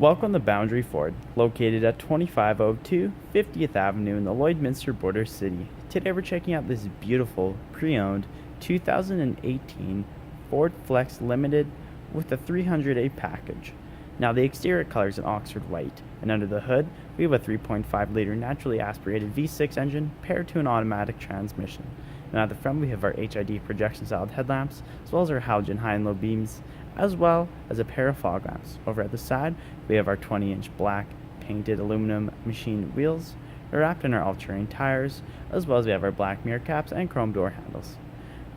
Welcome to Boundary Ford, located at 2502 50th Avenue in the Lloydminster border city. Today we're checking out this beautiful pre-owned 2018 Ford Flex Limited with a 300A package. Now the exterior color is an Oxford white, and under the hood we have a 3.5-liter naturally aspirated V6 engine paired to an automatic transmission. And at the front we have our HID projection styled headlamps, as well as our halogen high and low beams, as well as a pair of fog lamps. Over at the side, we have our 20-inch black painted aluminum machined wheels wrapped in our all-terrain tires, as well as we have our black mirror caps and chrome door handles.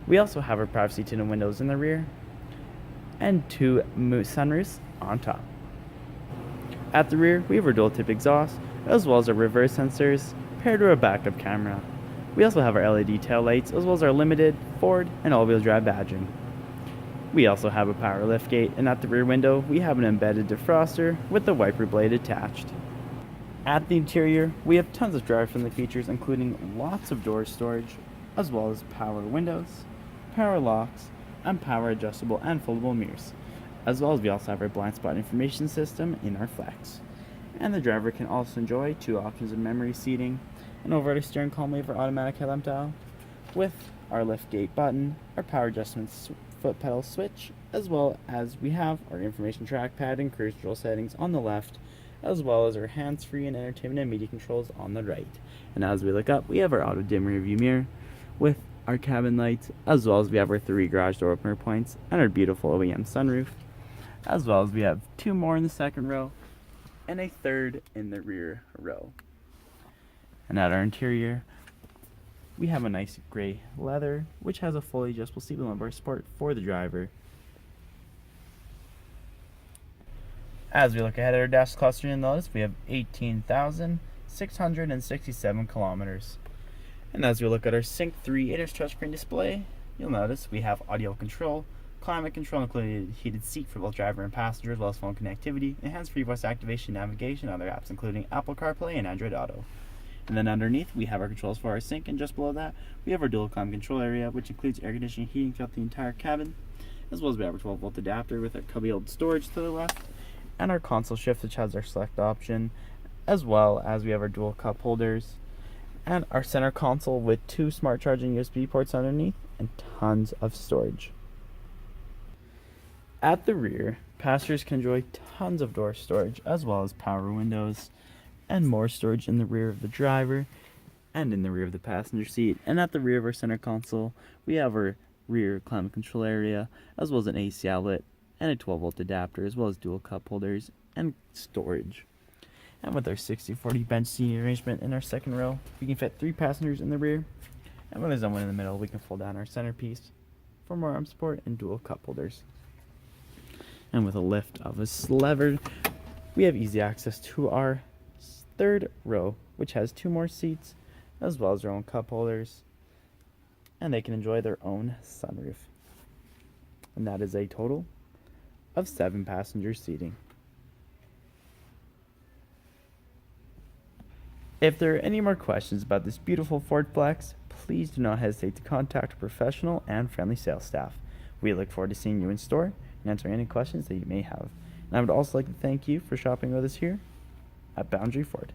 We also have our privacy tinted windows in the rear and two sunroofs on top. At the rear, we have our dual-tip exhaust, as well as our reverse sensors paired to our backup camera. We also have our LED tail lights, as well as our limited, Ford, and all-wheel drive badging. We also have a power liftgate, and at the rear window, we have an embedded defroster with the wiper blade attached. At the interior, we have tons of driver-friendly features, including lots of door storage, as well as power windows, power locks, and power adjustable and foldable mirrors. As well as we also have our blind spot information system in our Flex. And the driver can also enjoy two options of memory seating, an over the steering column lever automatic headlamp dial, with our liftgate button, our power adjustment foot pedal switch, as well as we have our information trackpad and cruise control settings on the left, as well as our hands-free and entertainment and media controls on the right. And as we look up, we have our auto dim rear view mirror with our cabin lights, as well as we have our 3 garage door opener points and our beautiful OEM sunroof, as well as we have 2 more in the second row and a 3rd in the rear row. And at our interior, we have a nice gray leather, which has a fully adjustable seat with lumbar support for the driver. As we look ahead at our dash cluster, you'll notice we have 18,667 kilometers. And as we look at our Sync 3 8-inch touchscreen display, you'll notice we have audio control, climate control, including heated seat for both driver and passenger, as well as phone connectivity, and hands-free voice activation, navigation, and other apps, including Apple CarPlay and Android Auto. And then underneath, we have our controls for our sync, and just below that, we have our dual climate control area, which includes air conditioning and heating throughout the entire cabin, as well as we have our 12-volt adapter with our cubby-held storage to the left, and our console shift, which has our select option, as well as we have our dual cup holders, and our center console with 2 smart charging USB ports underneath, and tons of storage. At the rear, passengers can enjoy tons of door storage, as well as power windows, and more storage in the rear of the driver and in the rear of the passenger seat. And at the rear of our center console, we have our rear climate control area, as well as an AC outlet and a 12-volt adapter, as well as dual cup holders and storage. And with our 60/40 bench seating arrangement in our second row, we can fit 3 passengers in the rear, and when there's someone in the middle, we can fold down our centerpiece for more arm support and dual cup holders. And with a lift of this lever, we have easy access to our 3rd row, which has 2 more seats, as well as their own cup holders, and they can enjoy their own sunroof. And that is a total of 7 passenger seating. If there are any more questions about this beautiful Ford Flex, please do not hesitate to contact a professional and friendly sales staff. We look forward to seeing you in store and answering any questions that you may have. And I would also like to thank you for shopping with us here at Boundary Ford.